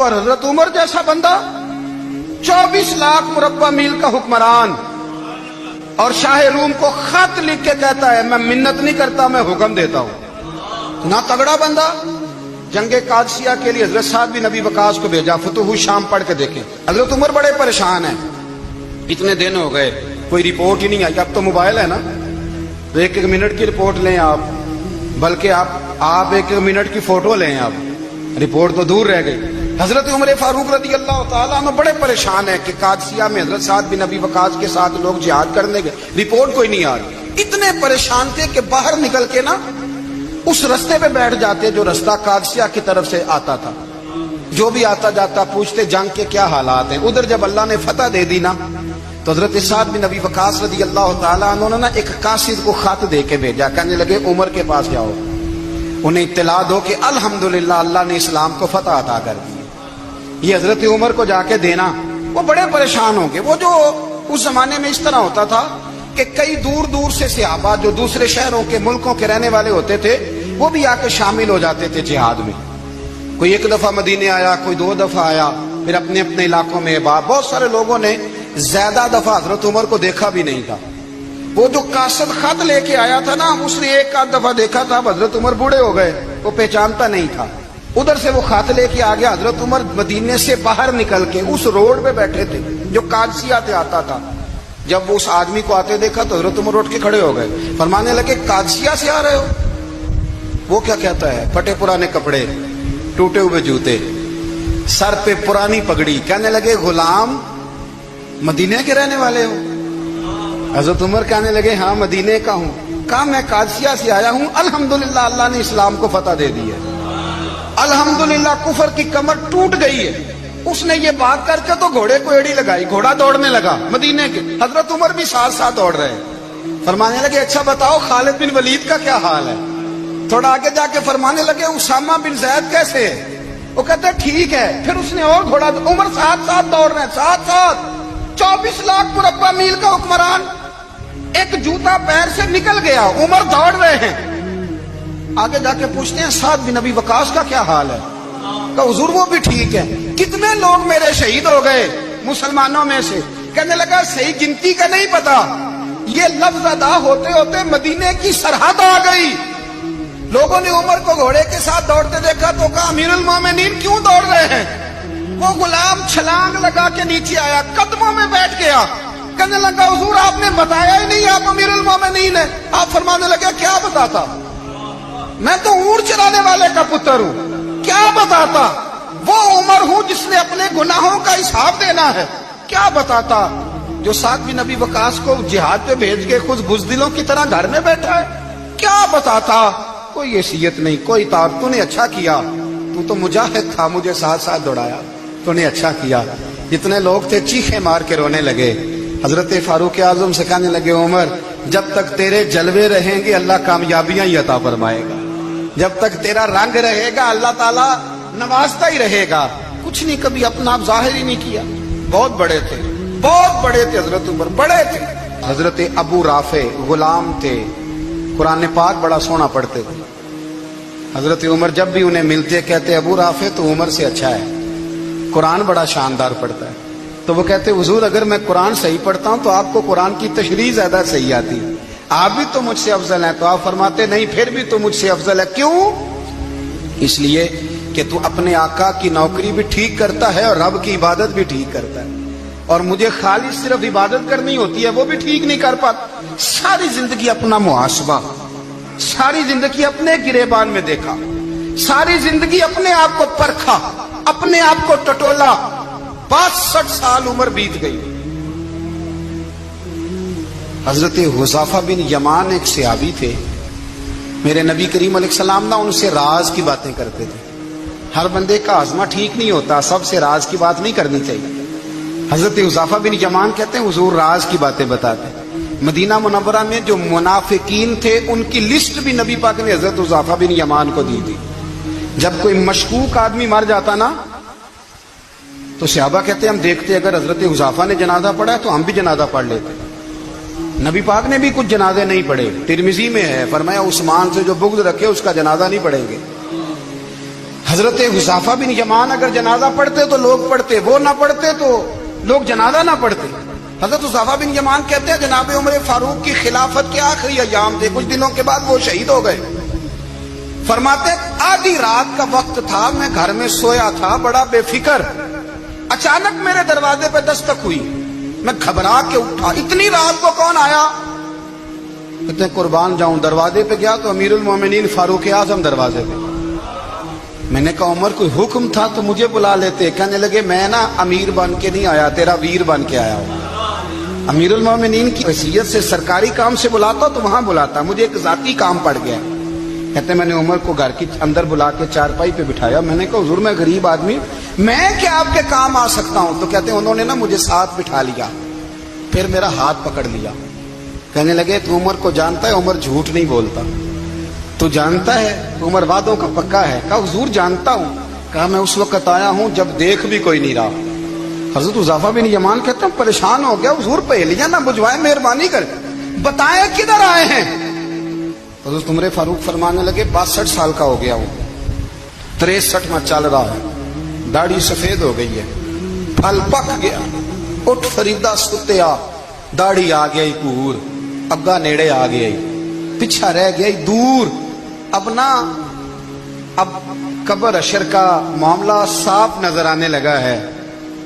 اور حضرت عمر جیسا بندہ 24 لاکھ مربع میل کا حکمران اور شاہ روم کو خط لکھ کے کہتا ہے میں منت نہیں کرتا میں حکم دیتا ہوں. نہ تگڑا بندہ. جنگ قادسیہ کے لیے حضرت سعد بن ابی وقاص کو بھیجا. فتوح شام پڑھ کے دیکھیں. حضرت عمر بڑے پریشان ہیں. اتنے دن ہو گئے کوئی رپورٹ ہی نہیں آئی. اب تو موبائل ہے نا تو ایک ایک منٹ کی رپورٹ لیں آپ, بلکہ آپ ایک ایک منٹ کی فوٹو لیں. آپ رپورٹ تو دور رہ گئی. حضرت عمر فاروق رضی اللہ تعالیٰ عنہ بڑے پریشان ہیں کہ قادسیہ میں حضرت سعد بن ابی وقاص کے ساتھ لوگ جہاد کرنے گئے, رپورٹ کوئی نہیں آ رہی. اتنے پریشان تھے کہ باہر نکل کے نا اس رستے پہ بیٹھ جاتے جو رستہ قادسیہ کی طرف سے آتا تھا. جو بھی آتا جاتا پوچھتے جنگ کے کیا حالات ہیں. ادھر جب اللہ نے فتح دے دی نا تو حضرت سعد بن ابی وقاص رضی اللہ تعالیٰ عنہ نے ایک قاصد کو خط دے کے بھیجا. کہنے لگے عمر کے پاس جاؤ, انہیں اطلاع دو کہ الحمدللہ اللہ نے اسلام کو فتح عطا کر دی. یہ حضرت عمر کو جا کے دینا. وہ بڑے پریشان ہوں گے. وہ جو اس زمانے میں اس طرح ہوتا تھا کہ کئی دور دور سے صحابہ جو دوسرے شہروں کے ملکوں کے رہنے والے ہوتے تھے وہ بھی آ کے شامل ہو جاتے تھے جہاد میں. کوئی ایک دفعہ مدینے آیا, کوئی 2 دفعہ آیا, پھر اپنے اپنے علاقوں میں. بہت سارے لوگوں نے زیادہ دفعہ حضرت عمر کو دیکھا بھی نہیں تھا. وہ جو قاصد خط لے کے آیا تھا نا اس نے ایک آدھ دفعہ دیکھا تھا. حضرت عمر بوڑھے ہو گئے, وہ پہچانتا نہیں تھا. ادھر سے وہ خط لے کے آ گیا. حضرت عمر مدینے سے باہر نکل کے اس روڈ پہ بیٹھے تھے جو قادسیہ سے آتا تھا. جب وہ اس آدمی کو آتے دیکھا تو حضرت عمر اٹھ کے کھڑے ہو گئے, فرمانے لگے قادسیہ سے آ رہے ہو؟ وہ کیا کہتا ہے؟ پھٹے پرانے کپڑے, ٹوٹے ہوئے جوتے, سر پہ پرانی پگڑی. کہنے لگے غلام مدینے کے رہنے والے ہو؟ حضرت عمر کہنے لگے ہاں مدینے کا ہوں. کہا میں قادسیہ سے آیا ہوں, الحمدللہ اللہ نے اسلام کو فتح دے دی ہے, الحمدللہ کفر کی کمر ٹوٹ گئی ہے. اس نے یہ بات کر کے تو گھوڑے کو ایڑی لگائی, گھوڑا دوڑنے لگا مدینے کے. حضرت عمر بھی ساتھ ساتھ دوڑ رہے ہیں. فرمانے لگے اچھا بتاؤ خالد بن ولید کا کیا حال ہے؟ تھوڑا آگے جا کے فرمانے لگے اسامہ بن زید کیسے ہے؟ وہ کہتے ہیں ٹھیک ہے. پھر اس نے اور گھوڑا. عمر ساتھ ساتھ دوڑ رہے ہیں, ساتھ ساتھ. 24 لاکھ مربع میل کا حکمران, ایک جوتا پیر سے نکل گیا, عمر دوڑ رہے ہیں. آگے جا کے پوچھتے ہیں سعد بن ابی وقاص کا کیا حال ہے؟ کہ حضور وہ بھی ٹھیک ہے. کتنے لوگ میرے شہید ہو گئے مسلمانوں میں سے؟ کہنے لگا صحیح گنتی کا نہیں پتا, یہ لفظ ادا ہوتے ہوتے مدینے کی سرحد آ گئی. لوگوں نے عمر کو گھوڑے کے ساتھ دوڑتے دیکھا تو کہا امیر المومنین کیوں دوڑ رہے ہیں؟ وہ غلام چھلانگ لگا کے نیچے آیا, قدموں میں بیٹھ گیا. کہنے لگا حضور آپ نے بتایا ہی نہیں آپ امیر المومنین ہیں. آپ فرمانے لگے کیا بتاتا, میں تو اونٹ چرانے والے کا پتر ہوں, کیا بتاتا. وہ عمر ہوں جس نے اپنے گناہوں کا حساب دینا ہے. کیا بتاتا جو سعد بن ابی وقاص کو جہاد پہ بھیج کے خود بزدلوں کی طرح گھر میں بیٹھا ہے. کیا بتاتا. کوئی حیثیت نہیں, کوئی تار. تو نے اچھا کیا, تو مجاہد تھا, مجھے ساتھ ساتھ دوڑایا, تو نے اچھا کیا. جتنے لوگ تھے چیخیں مار کے رونے لگے. حضرت فاروق اعظم سے کہنے لگے عمر جب تک تیرے جلوے رہیں گے اللہ کامیابیاں ہی عطا فرمائے گا, جب تک تیرا رنگ رہے گا اللہ تعالیٰ نوازتا ہی رہے گا. کچھ نہیں کبھی اپنا آپ ظاہر ہی نہیں کیا. بہت بڑے تھے, بہت بڑے تھے حضرت عمر, بڑے تھے. حضرت ابو رافع غلام تھے, قرآن پاک بڑا سونا پڑھتے تھے. حضرت عمر جب بھی انہیں ملتے کہتے ابو رافع تو عمر سے اچھا ہے, قرآن بڑا شاندار پڑھتا ہے. تو وہ کہتے حضور اگر میں قرآن صحیح پڑھتا ہوں تو آپ کو قرآن کی تشریح زیادہ صحیح آتی, آپ بھی تو مجھ سے افضل ہیں. تو آپ فرماتے نہیں پھر بھی تو مجھ سے افضل ہے. کیوں؟ اس لیے کہ تو اپنے آقا کی نوکری بھی ٹھیک کرتا ہے اور رب کی عبادت بھی ٹھیک کرتا ہے, اور مجھے خالص صرف عبادت کرنی ہوتی ہے وہ بھی ٹھیک نہیں کر پاتا. ساری زندگی اپنا محاسبہ, ساری زندگی اپنے گریبان میں دیکھا, ساری زندگی اپنے آپ کو پرکھا, اپنے آپ کو ٹٹولا. 62 سال عمر بیت گئی. حضرت حذیفہ بن یمان ایک صحابی تھے, میرے نبی کریم علیہ السلام نا ان سے راز کی باتیں کرتے تھے. ہر بندے کا ہاضمہ ٹھیک نہیں ہوتا, سب سے راز کی بات نہیں کرنی چاہیے. حضرت حذیفہ بن یمان کہتے ہیں حضور راز کی باتیں بتاتے. مدینہ منورہ میں جو منافقین تھے ان کی لسٹ بھی نبی پاک نے حضرت حذیفہ بن یمان کو دی تھی. جب کوئی مشکوک آدمی مر جاتا نا تو صحابہ کہتے ہیں ہم دیکھتے اگر حضرت حذیفہ نے جنازہ پڑھا ہے تو ہم بھی جنازہ پڑھ لیتے. نبی پاک نے بھی کچھ جنازے نہیں پڑھے. ترمذی میں ہے, فرمایا عثمان سے جو بغض رکھے اس کا جنازہ نہیں پڑھیں گے. حضرت حذیفہ بن یمان اگر جنازہ پڑھتے تو لوگ پڑھتے، وہ نہ پڑھتے تو لوگ جنازہ نہ پڑھتے۔ حضرت حذیفہ بن یمان کہتے ہیں جناب عمر فاروق کی خلافت کے آخری ایام تھے، کچھ دنوں کے بعد وہ شہید ہو گئے۔ فرماتے آدھی رات کا وقت تھا، میں گھر میں سویا تھا بڑا بے فکر، اچانک میرے دروازے پہ دستک ہوئی، میں گھبرا کے اٹھا، اتنی رات کو کون آیا؟ کہتے ہیں قربان جاؤں، دروازے پہ گیا تو امیر المومنین فاروق اعظم دروازے پہ۔ میں نے کہا عمر کوئی حکم تھا تو مجھے بلا لیتے۔ کہنے لگے میں نا امیر بن کے نہیں آیا، تیرا ویر بن کے آیا ہوں۔ امیر المومنین کی حیثیت سے سرکاری کام سے بلاتا تو وہاں بلاتا، مجھے ایک ذاتی کام پڑ گیا۔ کہتے میں نے عمر کو گھر کی اندر بلا کے چارپائی پہ بٹھایا، میں نے کہا حضور میں غریب آدمی، میں کیا آپ کے کام آ سکتا ہوں؟ تو کہتے ہیں انہوں نے نا مجھے ساتھ بٹھا لیا، پھر میرا ہاتھ پکڑ لیا، کہنے لگے تو عمر کو جانتا ہے؟ عمر جھوٹ نہیں بولتا۔ تو جانتا ہے؟ عمر وعدوں کا پکا ہے۔ کہا حضور جانتا ہوں۔ کہا میں اس وقت آیا ہوں جب دیکھ بھی کوئی نہیں رہا۔ حضرت حذیفہ بن یمان کہتے ہیں پریشان ہو گیا، حضور پہلیاں نہ بجھوائے، مہربانی کر بتائیں کدھر آئے ہیں؟ حضرت عمر فاروق فرمانے لگے 62 سال کا ہو گیا ہوں، 63 میں چل رہا ہے، داڑھی سفید ہو گئی ہے، پھل پک گیا، اٹھ فریدہ ستیا، داڑھی آ گئی پور، اگا نیڑے آ گئی، پیچھا رہ گئی دور، اب قبر اشر کا معاملہ صاف نظر آنے لگا ہے۔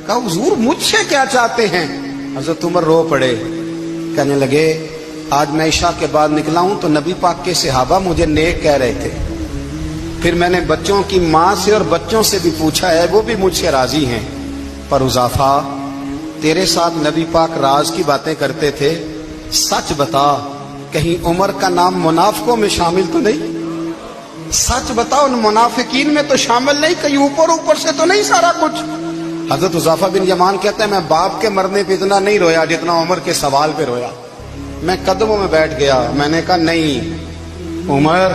کہا حضور مجھ سے کیا چاہتے ہیں؟ حضرت عمر رو پڑے، کہنے لگے آج میں عشاء کے بعد نکلا ہوں تو نبی پاک کے صحابہ مجھے نیک کہہ رہے تھے، پھر میں نے بچوں کی ماں سے اور بچوں سے بھی پوچھا ہے، وہ بھی مجھ سے راضی ہیں، پر حذیفہ تیرے ساتھ نبی پاک راز کی باتیں کرتے تھے، سچ بتا کہیں عمر کا نام منافقوں میں شامل تو نہیں؟ سچ بتا ان منافقین میں تو شامل نہیں، کہیں اوپر سے تو نہیں سارا کچھ؟ حضرت حذیفہ بن یمان کہتے ہیں میں باپ کے مرنے پہ اتنا نہیں رویا جتنا عمر کے سوال پہ رویا۔ میں قدموں میں بیٹھ گیا، میں نے کہا نہیں عمر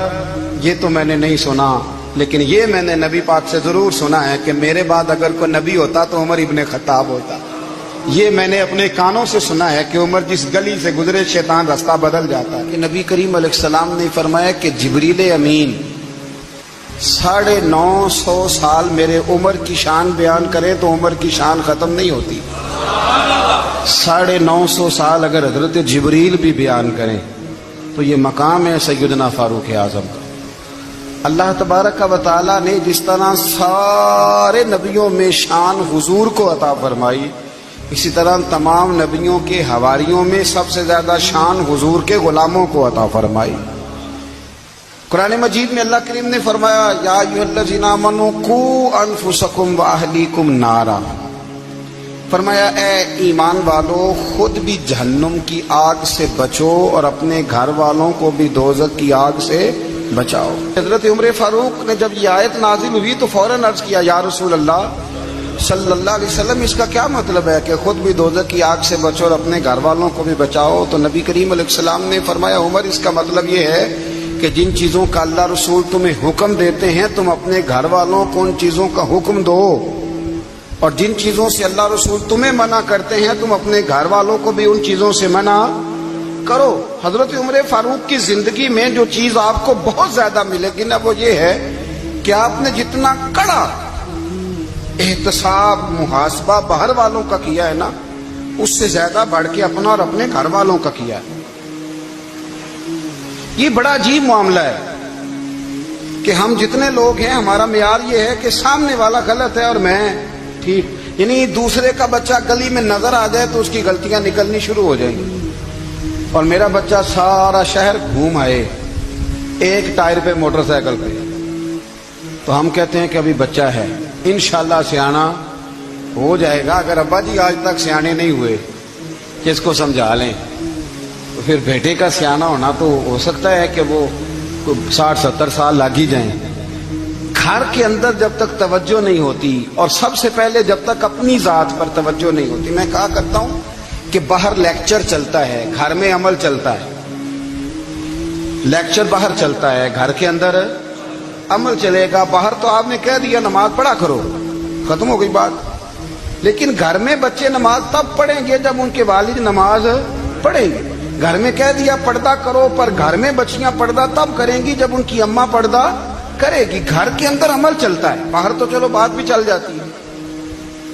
یہ تو میں نے نہیں سنا، لیکن یہ میں نے نبی پاک سے ضرور سنا ہے کہ میرے بعد اگر کوئی نبی ہوتا تو عمر ابن خطاب ہوتا۔ یہ میں نے اپنے کانوں سے سنا ہے کہ عمر جس گلی سے گزرے شیطان رستہ بدل جاتا ہے۔ کہ نبی کریم علیہ السلام نے فرمایا کہ جبریل امین 950 سال میرے عمر کی شان بیان کرے تو عمر کی شان ختم نہیں ہوتی۔ 950 سال اگر حضرت جبریل بھی بیان کریں تو یہ مقام ہے سیدنا فاروق اعظم کا۔ اللہ تبارک و تعالیٰ نے جس طرح سارے نبیوں میں شان حضور کو عطا فرمائی، اسی طرح تمام نبیوں کے حواریوں میں سب سے زیادہ شان حضور کے غلاموں کو عطا فرمائی۔ قرآن مجید میں اللہ کریم نے فرمایا یا ایھا الذین آمنوا قوا انفسکم واہلیکم نارا، فرمایا اے ایمان والو خود بھی جہنم کی آگ سے بچو اور اپنے گھر والوں کو بھی دوزخ کی آگ سے بچاؤ۔ حضرت عمر فاروق نے جب یہ آیت نازل ہوئی تو فوراً عرض کیا یا رسول اللہ صلی اللہ علیہ وسلم اس کا کیا مطلب ہے کہ خود بھی دوزخ کی آگ سے بچو اور اپنے گھر والوں کو بھی بچاؤ؟ تو نبی کریم علیہ السلام نے فرمایا عمر اس کا مطلب یہ ہے کہ جن چیزوں کا اللہ رسول تمہیں حکم دیتے ہیں تم اپنے گھر والوں کو ان چیزوں کا حکم دو، اور جن چیزوں سے اللہ رسول تمہیں منع کرتے ہیں تم اپنے گھر والوں کو بھی ان چیزوں سے منع کرو۔ حضرت عمر فاروق کی زندگی میں جو چیز آپ کو بہت زیادہ ملے گی نا وہ یہ ہے کہ آپ نے جتنا کڑا احتساب محاسبہ باہر والوں کا کیا ہے نا اس سے زیادہ بڑھ کے اپنا اور اپنے گھر والوں کا کیا ہے۔ یہ بڑا عجیب معاملہ ہے کہ ہم جتنے لوگ ہیں ہمارا معیار یہ ہے کہ سامنے والا غلط ہے اور میں ٹھیک، یعنی دوسرے کا بچہ گلی میں نظر آ جائے تو اس کی غلطیاں نکلنی شروع ہو جائیں گی، اور میرا بچہ سارا شہر گھوم آئے ایک ٹائر پہ موٹر سائیکل پہ تو ہم کہتے ہیں کہ ابھی بچہ ہے، انشاءاللہ سیانا ہو جائے گا۔ اگر ابا جی آج تک سیانے نہیں ہوئے کس کو سمجھا لیں، تو پھر بیٹے کا سیانا ہونا تو ہو سکتا ہے کہ وہ 60-70 سال لگ ہی جائیں۔ گھر کے اندر جب تک توجہ نہیں ہوتی اور سب سے پہلے جب تک اپنی ذات پر توجہ نہیں ہوتی، میں کہا کرتا ہوں کہ باہر لیکچر چلتا ہے گھر میں عمل چلتا ہے، لیکچر باہر چلتا ہے گھر کے اندر عمل چلے گا۔ باہر تو آپ نے کہہ دیا نماز پڑھا کرو، ختم ہو گئی بات، لیکن گھر میں بچے نماز تب پڑھیں گے جب ان کے والد نماز پڑھیں گے۔ گھر میں کہہ دیا پردہ کرو، پر گھر میں بچیاں پردہ تب کریں گی جب ان کی اماں پردہ کرے گی. گھر کے اندر عمل چلتا ہے, باہر تو چلو بات بھی چل جاتی ہے.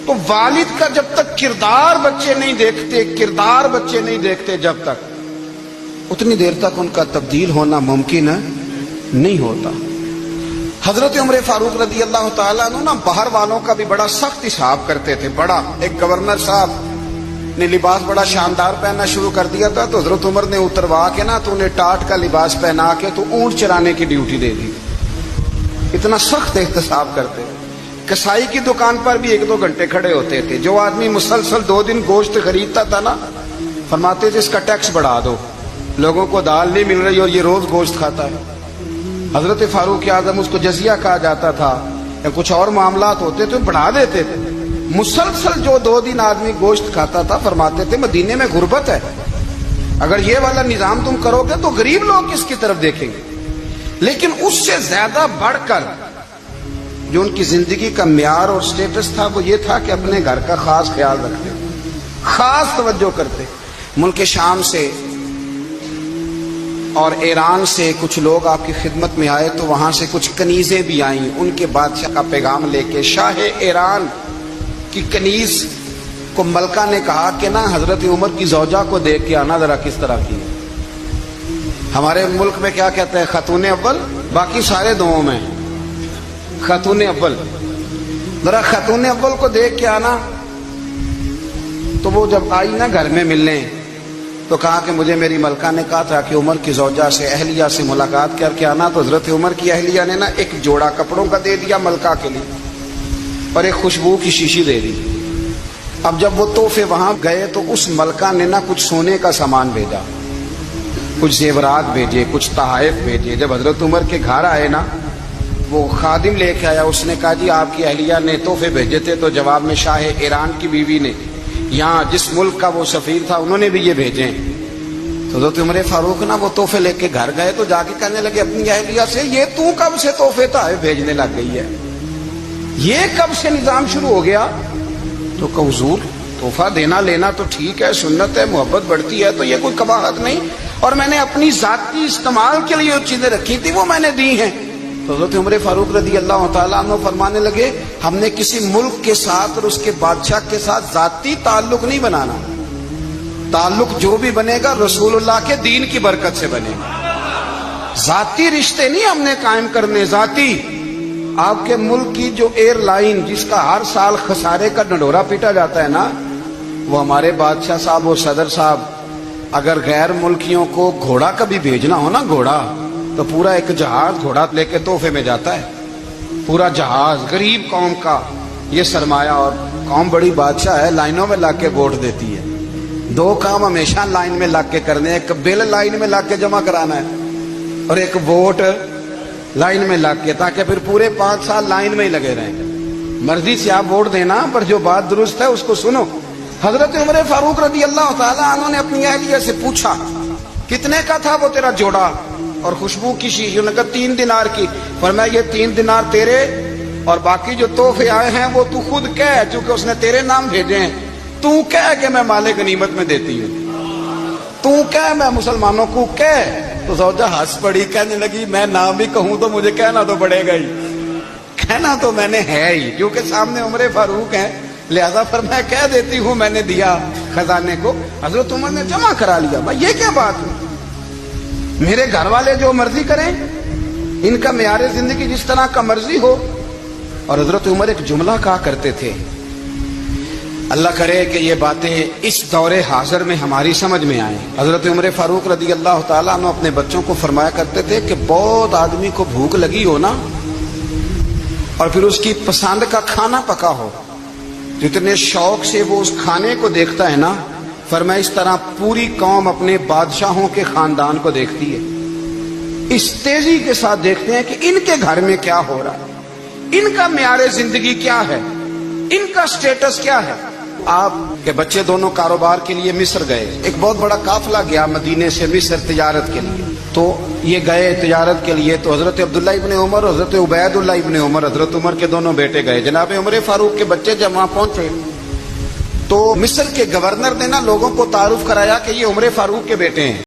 تو والد کا جب تک کردار بچے نہیں دیکھتے جب تک, اتنی دیر تک ان کا تبدیل ہونا ممکن نہیں ہوتا. حضرت عمر فاروق رضی اللہ تعالیٰ عنہ باہر والوں کا بھی بڑا سخت حساب کرتے تھے. بڑا ایک گورنر صاحب نے لباس بڑا شاندار پہننا شروع کر دیا تھا, تو حضرت عمر نے اتروا کے نا تو انہیں ٹاٹ کا لباس پہنا کے تو اونٹ چرانے کی ڈیوٹی دے دی. اتنا سخت احتساب کرتے. کسائی کی دکان پر بھی 1-2 گھنٹے کھڑے ہوتے تھے. جو آدمی مسلسل 2 دن گوشت خریدتا تھا نا, فرماتے تھے اس کا ٹیکس بڑھا دو, لوگوں کو دال نہیں مل رہی اور یہ روز گوشت کھاتا ہے. حضرت فاروق اعظم, اس کو جزیہ کہا جاتا تھا, یا کچھ اور معاملات ہوتے تھے, بڑھا دیتے تھے. مسلسل جو 2 دن آدمی گوشت کھاتا تھا, فرماتے تھے مدینے میں غربت ہے, اگر یہ والا نظام تم کرو گے تو غریب لوگ کس کی طرف دیکھیں گے. لیکن اس سے زیادہ بڑھ کر جو ان کی زندگی کا معیار اور سٹیٹس تھا وہ یہ تھا کہ اپنے گھر کا خاص خیال رکھتے, خاص توجہ کرتے. ملک شام سے اور ایران سے کچھ لوگ آپ کی خدمت میں آئے, تو وہاں سے کچھ کنیزیں بھی آئیں ان کے بادشاہ کا پیغام لے کے. شاہ ایران کی کنیز کو ملکہ نے کہا کہ نا حضرت عمر کی زوجہ کو دیکھ کے آنا ذرا کس طرح کی ہے. ہمارے ملک میں کیا کہتے ہیں, خاتون اول, باقی سارے دوؤں میں خاتون اول. ذرا خاتون اول کو دیکھ کے آنا. تو وہ جب آئی نا گھر میں ملنے, تو کہا کہ مجھے میری ملکہ نے کہا تھا کہ عمر کی زوجہ سے, اہلیہ سے ملاقات کر کے آنا. تو حضرت عمر کی اہلیہ نے نا ایک جوڑا کپڑوں کا دے دیا ملکہ کے لیے, اور ایک خوشبو کی شیشی دے دی. اب جب وہ تحفے وہاں گئے تو اس ملکہ نے نا کچھ سونے کا سامان بھیجا, کچھ زیورات بھیجے, کچھ تحائف بھیجے. جب حضرت عمر کے گھر آئے نا, وہ خادم لے کے آیا, اس نے کہا جی آپ کی اہلیہ نے تحفے بھیجے تھے. تو جواب میں شاہ ایران کی بیوی نے, یہاں جس ملک کا وہ سفیر تھا, انہوں نے بھی یہ بھیجے ہیں. تو حضرت عمر فاروق نا وہ تحفے لے کے گھر گئے, تو جا کے کہنے لگے اپنی اہلیہ سے, یہ تو کب سے تحفے تحائف بھیجنے لگ گئی ہے, یہ کب سے نظام شروع ہو گیا؟ تو کہ حضور تحفہ دینا لینا تو ٹھیک ہے, سنت ہے, محبت بڑھتی ہے, تو یہ کوئی قباحت نہیں, اور میں نے اپنی ذاتی استعمال کے لیے جو چیزیں رکھی تھی وہ میں نے دی ہیں. تو حضرت عمر فاروق رضی اللہ تعالیٰ عنہ فرمانے لگے, ہم نے کسی ملک کے ساتھ اور اس کے بادشاہ کے ساتھ ذاتی تعلق نہیں بنانا, تعلق جو بھی بنے گا رسول اللہ کے دین کی برکت سے بنے گا. ذاتی رشتے نہیں ہم نے قائم کرنے. ذاتی آپ کے ملک کی جو ایئر لائن جس کا ہر سال خسارے کا ڈنڈورا پیٹا جاتا ہے نا, وہ ہمارے بادشاہ صاحب اور صدر صاحب اگر غیر ملکیوں کو گھوڑا کبھی بھیجنا ہو نا, گھوڑا, تو پورا ایک جہاز گھوڑا لے کے تحفے میں جاتا ہے, پورا جہاز. غریب قوم کا یہ سرمایہ, اور قوم بڑی بادشاہ ہے, لائنوں میں لگ کے ووٹ دیتی ہے. 2 کام ہمیشہ لائن میں لگ کے کرنے, ایک بل لائن میں لگ کے جمع کرانا ہے, اور ایک ووٹ لائن میں لگ کے, تاکہ پھر پورے 5 سال لائن میں ہی لگے رہیں. مرضی سے آپ ووٹ دینا, پر جو بات درست ہے اس کو سنو. حضرت عمر فاروق رضی اللہ تعالیٰ عنہ نے اپنی اہلیہ سے پوچھا کتنے کا تھا وہ تیرا جوڑا اور خوشبو کی شیشی؟ انہوں نے کہا 3 دینار کی. فرمایا یہ 3 دینار تیرے, اور باقی جو تحفے آئے ہیں وہ تو خود کہہ, چونکہ اس نے تیرے نام بھیجے ہیں, تو کہہ کہ میں مال غنیمت میں دیتی ہوں, تو کہہ میں مسلمانوں کو کہہ. تو زوجہ ہنس پڑی, کہنے لگی میں نام بھی کہوں تو مجھے کہنا تو پڑے گا ہی, کہنا تو میں نے ہے ہی, کیونکہ سامنے عمر فاروق ہیں, لہذا فرمایا کہہ دیتی ہوں میں نے دیا خزانے کو. حضرت عمر نے جمع کرا لیا. بھائی یہ کیا بات ہے, میرے گھر والے جو مرضی کریں, ان کا معیار زندگی جس طرح کا مرضی ہو. اور حضرت عمر ایک جملہ کہا کرتے تھے, اللہ کرے کہ یہ باتیں اس دور حاضر میں ہماری سمجھ میں آئیں. حضرت عمر فاروق رضی اللہ تعالیٰ عنہ اپنے بچوں کو فرمایا کرتے تھے کہ بہت آدمی کو بھوک لگی ہو نا, اور پھر اس کی پسند کا کھانا پکا ہو, جتنے شوق سے وہ اس کھانے کو دیکھتا ہے نا, فرمایا اس طرح پوری قوم اپنے بادشاہوں کے خاندان کو دیکھتی ہے, اس تیزی کے ساتھ دیکھتے ہیں کہ ان کے گھر میں کیا ہو رہا ہے, ان کا معیار زندگی کیا ہے, ان کا سٹیٹس کیا ہے. آپ کے بچے دونوں کاروبار کے لیے مصر گئے, ایک بہت بڑا قافلہ گیا مدینے سے مصر تجارت کے لیے. تو یہ گئے تجارت کے لیے, تو حضرت عبداللہ ابن عمر, حضرت عبید اللہ ابن عمر, حضرت عمر کے دونوں بیٹے گئے. جناب عمر فاروق کے بچے جب وہاں پہنچے تو مصر کے گورنر نے نا لوگوں کو تعارف کرایا کہ یہ عمر فاروق کے بیٹے ہیں.